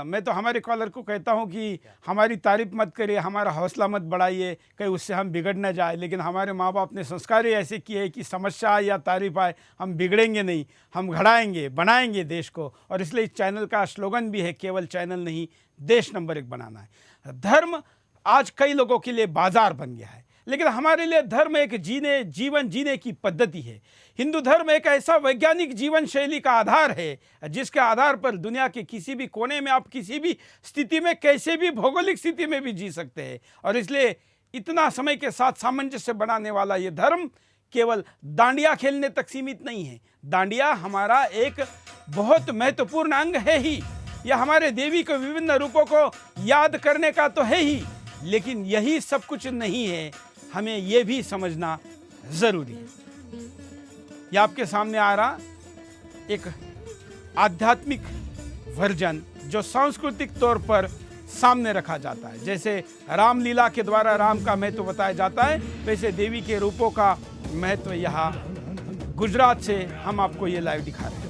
मैं तो हमारे कॉलर को कहता हूं कि हमारी तारीफ मत करिए, हमारा हौसला मत बढ़ाइए, कहीं उससे हम बिगड़ न जाए। लेकिन हमारे माँ बाप ने संस्कार ही ऐसे किए हैं कि समस्या आए या तारीफ आए हम बिगड़ेंगे नहीं, हम घड़ाएंगे, बनाएंगे देश को। और इसलिए इस चैनल का स्लोगन भी है, केवल चैनल नहीं, देश नंबर 1 बनाना है। धर्म आज कई लोगों के लिए बाजार बन गया है, लेकिन हमारे लिए धर्म एक जीवन जीने की पद्धति है। हिंदू धर्म एक ऐसा वैज्ञानिक जीवन शैली का आधार है जिसके आधार पर दुनिया के किसी भी कोने में आप किसी भी स्थिति में, कैसे भी भौगोलिक स्थिति में भी जी सकते हैं। और इसलिए इतना समय के साथ सामंजस्य बनाने वाला ये धर्म केवल डांडिया खेलने तक सीमित नहीं है। डांडिया हमारा एक बहुत महत्वपूर्ण अंग है ही, यह हमारे देवी के विभिन्न रूपों को याद करने का तो है ही, लेकिन यही सब कुछ नहीं है, हमें यह भी समझना जरूरी है। यह आपके सामने आ रहा एक आध्यात्मिक वर्जन जो सांस्कृतिक तौर पर सामने रखा जाता है। जैसे रामलीला के द्वारा राम का महत्व बताया जाता है, वैसे देवी के रूपों का महत्व यहाँ गुजरात से हम आपको ये लाइव दिखा रहे हैं।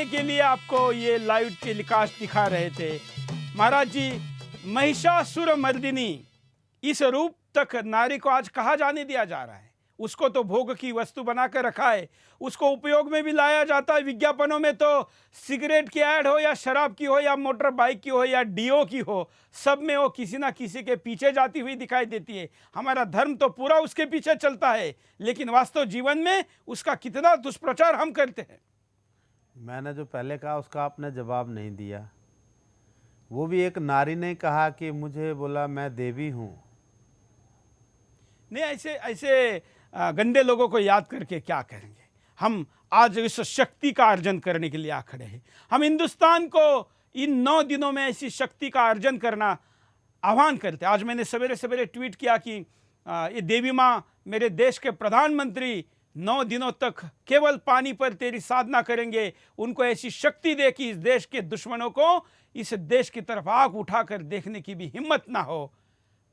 के लिए आपको ये लाइव टेलीकास्ट दिखा रहे थे। महाराज जी, महिषासुर मर्दिनी, इस रूप तक नारी को आज कहाँ जाने दिया जा रहा है? उसको तो भोग की वस्तु बनाकर रखा है, उसको उपयोग में भी लाया जाता है। विज्ञापनों में तो सिगरेट की ऐड हो या शराब की हो या मोटर बाइक की हो या डीओ की हो, सब में वो किसी ना किसी के पीछे जाती हुई दिखाई देती है। हमारा धर्म तो पूरा उसके पीछे चलता है, लेकिन वास्तव जीवन में उसका कितना दुष्प्रचार हम करते हैं। मैंने जो पहले कहा उसका आपने जवाब नहीं दिया। वो भी एक नारी ने कहा कि मुझे बोला मैं देवी हूँ। नहीं, ऐसे गंदे लोगों को याद करके क्या करेंगे? हम आज इस शक्ति का अर्जन करने के लिए आ खड़े हैं। हम हिंदुस्तान को इन 9 दिनों में ऐसी शक्ति का अर्जन करना आह्वान करते हैं। आज मैंने सवेरे सवेरे ट्वीट किया कि ये देवी माँ मेरे देश के प्रधानमंत्री 9 दिनों तक केवल पानी पर तेरी साधना करेंगे। उनको ऐसी शक्ति दे कि इस देश के दुश्मनों को इस देश की तरफ आंख उठाकर देखने की भी हिम्मत ना हो।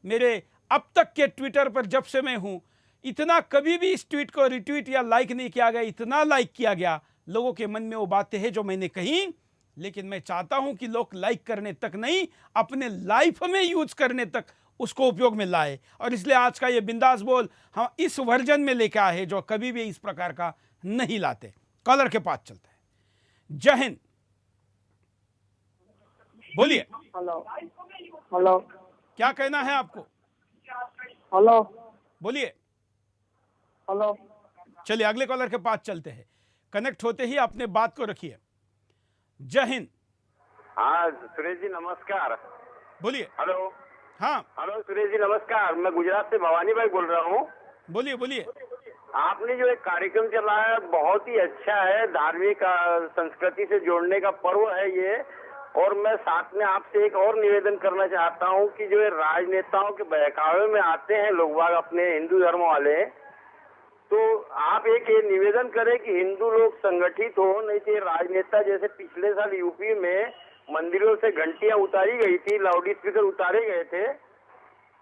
मेरे अब तक के ट्विटर पर जब से मैं हूं, इतना कभी भी इस ट्वीट को रिट्वीट या लाइक नहीं किया गया। इतना लाइक किया गया, लोगों के मन में वो बातें हैं जो मैंने कही, लेकिन मैं चाहता हूं कि लोग लाइक करने तक नहीं, अपने लाइफ में यूज करने तक उसको उपयोग में लाए। और इसलिए आज का ये बिंदास बोल हम इस वर्जन में लेकर आए जो कभी भी इस प्रकार का नहीं लाते। कॉलर के पास चलते हैं। जय हिंद, बोलिए। हेलो हेलो, क्या कहना है आपको? हेलो बोलिए। हेलो, चलिए अगले कॉलर के पास चलते हैं। कनेक्ट होते ही अपने बात को रखिए। जय हिंद। हाँ सुरेश जी नमस्कार। बोलिए। हेलो। हाँ हेलो सुरेश जी नमस्कार, मैं गुजरात से भवानी भाई बोल रहा हूँ। बोलिए बोलिए। आपने जो एक कार्यक्रम चलाया बहुत ही अच्छा है, धार्मिक संस्कृति से जोड़ने का पर्व है ये। और मैं साथ में आपसे एक और निवेदन करना चाहता हूँ कि जो राजनेताओं के बहकावे में आते हैं लोग बाग अपने हिंदू धर्म वाले, तो आप एक ये निवेदन करें कि हिंदू लोग संगठित हो, नहीं तो राजनेता जैसे पिछले साल यूपी में मंदिरों से घंटियां उतारी गई थी, लाउड स्पीकर उतारे गए थे,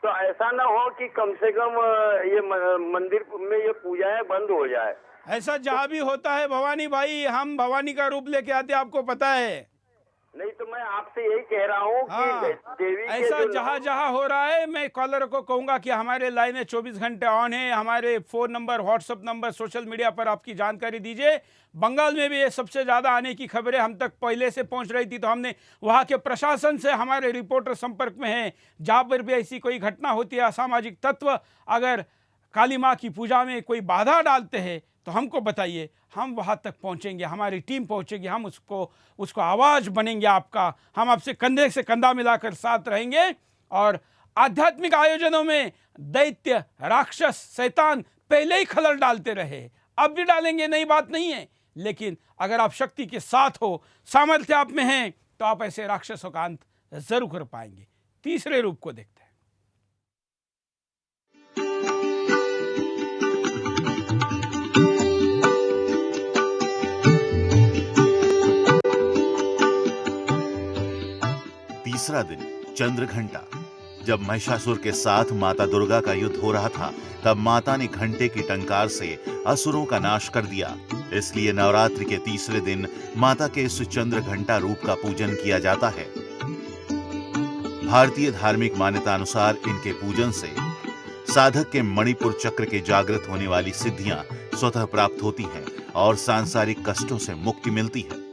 तो ऐसा ना हो कि कम से कम ये मंदिर में ये पूजाएं बंद हो जाए। ऐसा जहाँ भी होता है भवानी भाई, हम भवानी का रूप लेके आते, आपको पता है। नहीं तो मैं आपसे यही कह रहा हूँ कि देवी के ऐसा जो जहाँ जहाँ हो रहा है, मैं कॉलर को कहूंगा कि हमारे लाइनें 24 घंटे ऑन है, हमारे phone number, WhatsApp number, social media पर आपकी जानकारी दीजिए। बंगाल में भी ये सबसे ज़्यादा आने की खबरें हम तक पहले से पहुंच रही थी, तो हमने वहाँ के प्रशासन से, हमारे रिपोर्टर संपर्क में हैं, जहाँ पर भी ऐसी कोई घटना होती है, असामाजिक तत्व अगर काली माँ की पूजा में कोई बाधा डालते हैं तो हमको बताइए, हम वहाँ तक पहुँचेंगे, हमारी टीम पहुँचेगी, हम उसको आवाज़ बनेंगे आपका, हम आपसे कंधे से कंधा मिलाकर साथ रहेंगे। और आध्यात्मिक आयोजनों में दैत्य, राक्षस, शैतान पहले ही खलल डालते रहे, अब भी डालेंगे, नई बात नहीं है, लेकिन अगर आप शक्ति के साथ हो, सामर्थ्य आप में है, तो आप ऐसे राक्षसों का अंत जरूर कर पाएंगे। तीसरे रूप को देखते हैं। तीसरा दिन चंद्रघंटा। जब महिषासुर के साथ माता दुर्गा का युद्ध हो रहा था, तब माता ने घंटे की टंकार से असुरों का नाश कर दिया। इसलिए नवरात्रि के तीसरे दिन माता के इस चंद्रघंटा रूप का पूजन किया जाता है। भारतीय धार्मिक मान्यता अनुसार इनके पूजन से साधक के मणिपुर चक्र के जागृत होने वाली सिद्धियां स्वतः प्राप्त होती हैं और सांसारिक कष्टों से मुक्ति मिलती है।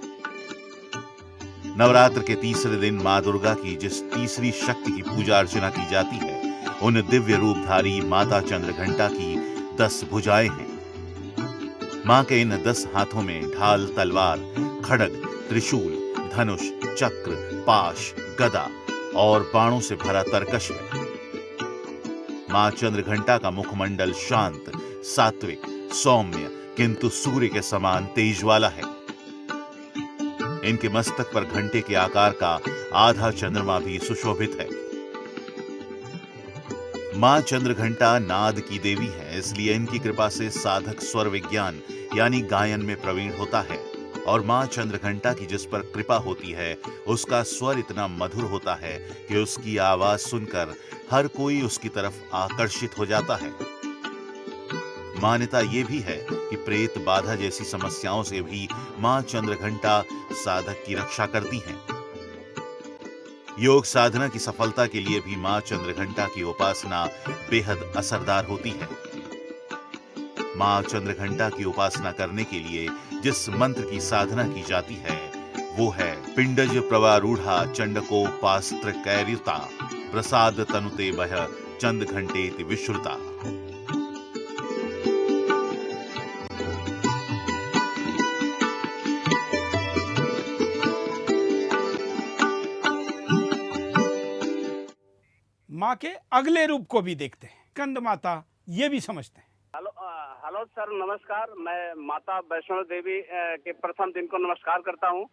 नवरात्र के तीसरे दिन मां दुर्गा की जिस तीसरी शक्ति की पूजा अर्चना की जाती है, उन दिव्य रूपधारी माता चंद्रघंटा की 10 भुजाएं हैं। मां के इन 10 हाथों में ढाल, तलवार, खड्ग, त्रिशूल, धनुष, चक्र, पाश, गदा और बाणों से भरा तरकश है। मां चंद्रघंटा का मुखमंडल शांत, सात्विक, सौम्य किंतु सूर्य के समान तेज वाला है। इनके मस्तक पर घंटे के आकार का आधा चंद्रमा भी सुशोभित है। मां चंद्रघंटा नाद की देवी है, इसलिए इनकी कृपा से साधक स्वर विज्ञान यानी गायन में प्रवीण होता है। और मां चंद्रघंटा की जिस पर कृपा होती है, उसका स्वर इतना मधुर होता है कि उसकी आवाज सुनकर हर कोई उसकी तरफ आकर्षित हो जाता है। मान्यता यह भी है कि प्रेत बाधा जैसी समस्याओं से भी मां चंद्रघंटा साधक की रक्षा करती हैं। योग साधना की सफलता के लिए भी मां चंद्रघंटा की उपासना बेहद असरदार होती है। मां चंद्रघंटा की उपासना करने के लिए जिस मंत्र की साधना की जाती है, वो है पिंडज प्रवारूढ़ा चंडकोपास्त्र कैर्युता प्रसाद तनुते बह चंद घंटेति विश्रुता। माँ के अगले रूप को भी देखते हैं, कंद माता, ये भी समझते हैं। हेलो सर, नमस्कार। मैं माता वैष्णो देवी के प्रथम दिन को नमस्कार करता हूं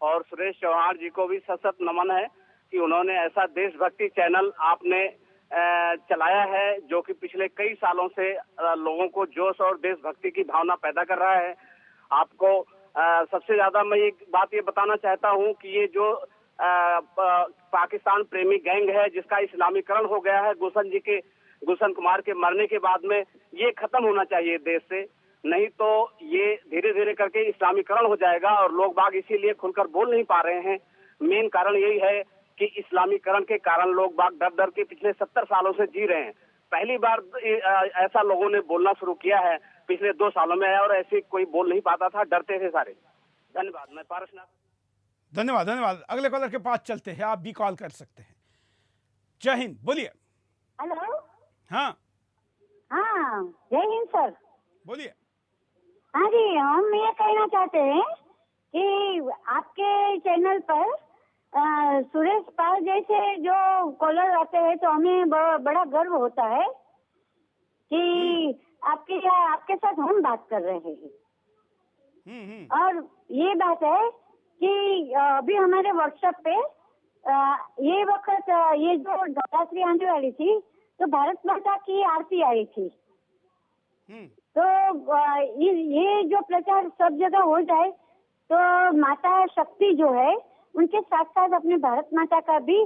और सुरेश चौहान जी को भी सशक्त नमन है कि उन्होंने ऐसा देशभक्ति चैनल आपने चलाया है जो कि पिछले कई सालों से लोगों को जोश और देशभक्ति की भावना पैदा कर रहा है। आपको सबसे ज्यादा मैं ये बात ये बताना चाहता हूं कि ये जो पाकिस्तान प्रेमी गैंग है जिसका इस्लामीकरण हो गया है, गुलशन कुमार के मरने के बाद में, ये खत्म होना चाहिए देश से, नहीं तो ये धीरे धीरे करके इस्लामीकरण हो जाएगा और लोग बाग इसीलिए खुलकर बोल नहीं पा रहे हैं। मेन कारण यही है कि इस्लामीकरण के कारण लोग बाग डर डर के पिछले 70 सालों से जी रहे हैं। पहली बार ऐसा लोगों ने बोलना शुरू किया है पिछले 2 सालों में, और ऐसे कोई बोल नहीं पाता था, डरते थे सारे। धन्यवाद। मैं पारसनाथ। धन्यवाद, धन्यवाद। अगले कॉलर के पास चलते हैं, आप भी कॉल कर सकते हैं। जय हिंद, बोलिए। हेलो। हाँ हाँ, जय हिंद सर। बोलिए। हाँ जी, हम ये कहना चाहते हैं कि आपके चैनल पर सुरेश पाल जैसे जो कॉलर आते हैं तो हमें बड़ा गर्व होता है कि आपके साथ हम बात कर रहे हैं। और ये बात है कि अभी हमारे व्हाट्सएप पे ये वक्त ये जो नवरात्रि आने वाली थी तो भारत माता की आरती आई थी। तो ये जो प्रचार सब जगह हो जाए तो माता शक्ति जो है उनके साथ साथ अपने भारत माता का भी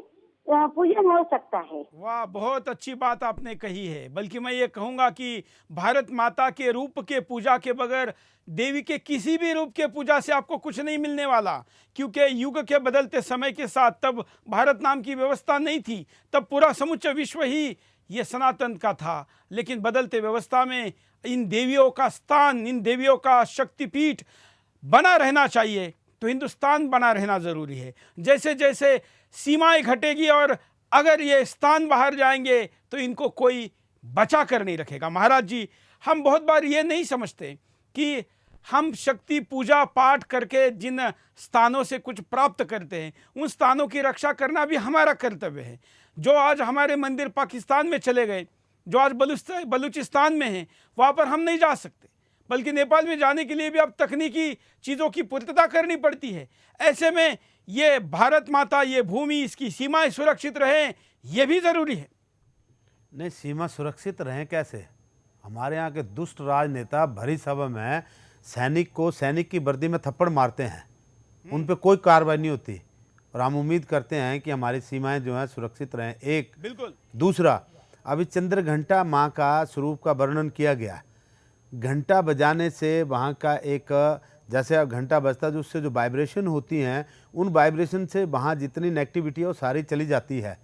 पूजन हो सकता है। वाह, बहुत अच्छी बात आपने कही है। बल्कि मैं ये कहूँगा कि भारत माता के रूप के पूजा के बगैर देवी के किसी भी रूप के पूजा से आपको कुछ नहीं मिलने वाला, क्योंकि युग के बदलते समय के साथ तब भारत नाम की व्यवस्था नहीं थी, तब पूरा समूचा विश्व ही ये सनातन का था। लेकिन बदलते व्यवस्था में इन देवियों का स्थान, इन देवियों का शक्तिपीठ बना रहना चाहिए, तो हिंदुस्तान बना रहना ज़रूरी है। जैसे जैसे सीमाएं घटेगी और अगर ये स्थान बाहर जाएंगे तो इनको कोई बचा कर नहीं रखेगा। महाराज जी, हम बहुत बार ये नहीं समझते कि हम शक्ति पूजा पाठ करके जिन स्थानों से कुछ प्राप्त करते हैं, उन स्थानों की रक्षा करना भी हमारा कर्तव्य है। जो आज हमारे मंदिर पाकिस्तान में चले गए, जो आज बलूचिस्तान में हैं, वहाँ पर हम नहीं जा सकते, बल्कि नेपाल में जाने के लिए भी अब तकनीकी चीज़ों की पूर्तता करनी पड़ती है। ऐसे में ये भारत माता, ये भूमि, इसकी सीमाएं सुरक्षित रहें, ये भी ज़रूरी है। नहीं, सीमा सुरक्षित रहें कैसे? हमारे यहाँ के दुष्ट राजनेता भरी सभा में सैनिक की वर्दी में थप्पड़ मारते हैं, उन पे कोई कार्रवाई नहीं होती। और हम उम्मीद करते हैं कि हमारी सीमाएं जो हैं सुरक्षित रहें। एक बिल्कुल। दूसरा, अभी चंद्र घंटा माँ का स्वरूप का वर्णन किया गया। घंटा बजाने से वहाँ का एक, जैसे अब घंटा बजता है, जो उससे जो वाइब्रेशन होती हैं, उन वाइब्रेशन से वहाँ जितनी नेगेटिविटी है वो सारी चली जाती है।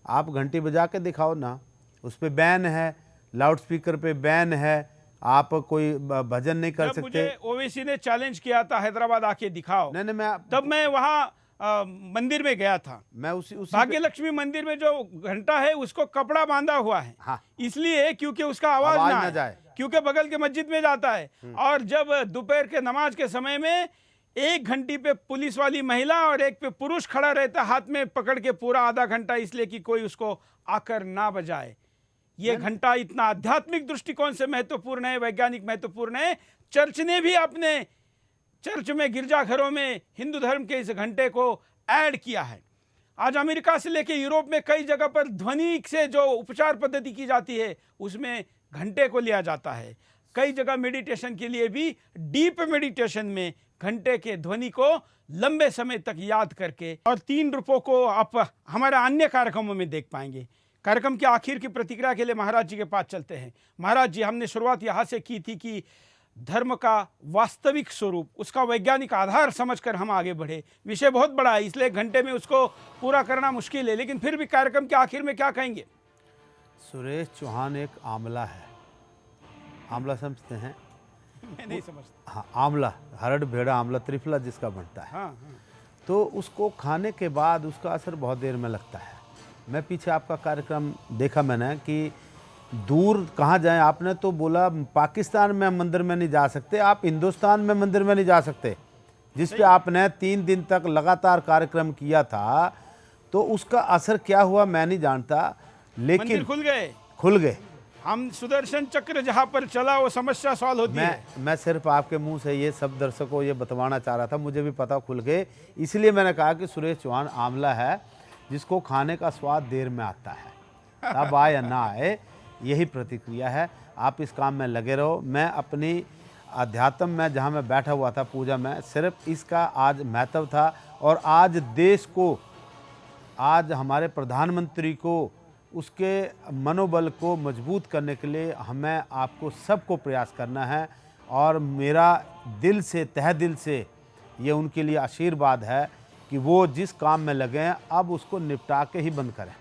आप घंटी बजा के दिखाओ ना, उस पर बैन है, लाउड स्पीकर पे बैन है, आप कोई भजन नहीं कर सकते। मुझे ओवैसी ने चैलेंज किया था, हैदराबाद आके दिखाओ। नहीं, तब मैं वहाँ मंदिर में गया था। मैं उसी भाग्य लक्ष्मी मंदिर में जो घंटा है उसको कपड़ा बांधा हुआ है। हाँ। इसलिए क्योंकि उसका आवाज ना जाए, क्योंकि बगल के मस्जिद में जाता है। और जब दोपहर के नमाज के समय में एक घंटी पे पुलिस वाली महिला और एक पे पुरुष खड़ा रहता, हाथ में पकड़ के पूरा आधा घंटा, इसलिए कि कोई उसको आकर ना बजाए। ये घंटा इतना आध्यात्मिक दृष्टिकोण से महत्वपूर्ण है, वैज्ञानिक महत्वपूर्ण है। चर्च ने भी अपने चर्च में, गिरजाघरों में हिंदू धर्म के इस घंटे को ऐड किया है। आज अमेरिका से लेकर यूरोप में कई जगह पर ध्वनि से जो उपचार पद्धति की जाती है, उसमें घंटे को लिया जाता है। कई जगह मेडिटेशन के लिए भी डीप मेडिटेशन में घंटे के ध्वनि को लंबे समय तक याद करके, और 3 रूपों को आप हमारे अन्य कार्यक्रमों में देख पाएंगे। कार्यक्रम के आखिर की प्रतिक्रिया के लिए महाराज जी के पास चलते हैं। महाराज जी, हमने शुरुआत यहाँ से की थी कि धर्म का वास्तविक स्वरूप, उसका वैज्ञानिक आधार समझकर हम आगे बढ़े। विषय बहुत बड़ा है, इसलिए घंटे में उसको पूरा करना मुश्किल है, लेकिन फिर भी कार्यक्रम के आखिर में क्या कहेंगे? सुरेश चौहान एक आंवला है। आंवला समझते हैं? मैं नहीं समझता। हाँ, आंवला, हरड़ भेड़ा आंवला त्रिफला जिसका बनता है। हाँ। तो उसको खाने के बाद उसका असर बहुत देर में लगता है। मैं पीछे आपका कार्यक्रम देखा मैंने कि दूर कहाँ जाएं, आपने तो बोला पाकिस्तान में मंदिर में नहीं जा सकते, आप हिंदुस्तान में मंदिर में नहीं जा सकते, जिस पे आपने 3 दिन तक लगातार कार्यक्रम किया था। तो उसका असर क्या हुआ मैं नहीं जानता, लेकिन मंदिर खुल गए। हम सुदर्शन चक्र जहाँ पर चला वो समस्या सॉल्व होती है। मैं सिर्फ आपके मुंह से ये सब दर्शकों को ये बतवाना चाह रहा था, मुझे भी पता खुल गए, इसलिए मैंने कहा कि सुरेश चौहान आंवला है जिसको खाने का स्वाद देर में आता है, अब आए या ना आए, यही प्रतिक्रिया है। आप इस काम में लगे रहो। मैं अपनी अध्यात्म में जहाँ मैं बैठा हुआ था पूजा में, सिर्फ इसका आज महत्व था। और आज देश को, आज हमारे प्रधानमंत्री को, उसके मनोबल को मजबूत करने के लिए हमें आपको सबको प्रयास करना है। और मेरा दिल से, तहे दिल से ये उनके लिए आशीर्वाद है कि वो जिस काम में लगे हैं अब उसको निपटा के ही बंद करें।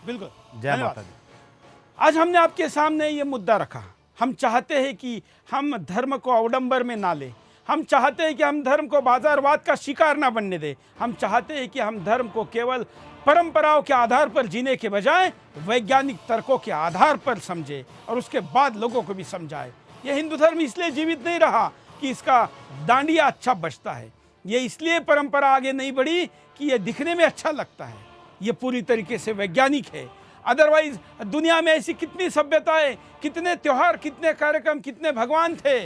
बिल्कुल। जय माता दी। आज हमने आपके सामने ये मुद्दा रखा। हम चाहते हैं कि हम धर्म को अवडंबर में ना लें। हम चाहते हैं कि हम धर्म को बाजारवाद का शिकार ना बनने दें। हम चाहते हैं कि हम धर्म को केवल परंपराओं के आधार पर जीने के बजाय वैज्ञानिक तर्कों के आधार पर समझे और उसके बाद लोगों को भी समझाए। यह हिंदू धर्म इसलिए जीवित नहीं रहा कि इसका डांडिया अच्छा बजता है, ये इसलिए परंपरा आगे नहीं बढ़ी कि ये दिखने में अच्छा लगता है। ये पूरी तरीके से वैज्ञानिक है। अदरवाइज दुनिया में ऐसी कितनी सभ्यताएं, कितने त्योहार, कितने कार्यक्रम, कितने भगवान थे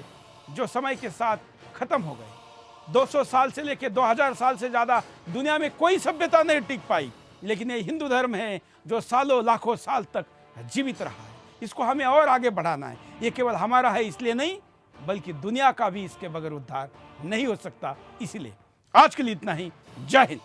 जो समय के साथ खत्म हो गए। 200 साल से लेकर 2000 साल से ज़्यादा दुनिया में कोई सभ्यता नहीं टिक पाई, लेकिन ये हिंदू धर्म है जो सालों लाखों साल तक जीवित रहा है। इसको हमें और आगे बढ़ाना है। ये केवल हमारा है इसलिए नहीं, बल्कि दुनिया का भी इसके बगैर उद्धार नहीं हो सकता। इसीलिए आज के लिए इतना ही। जय हिंद।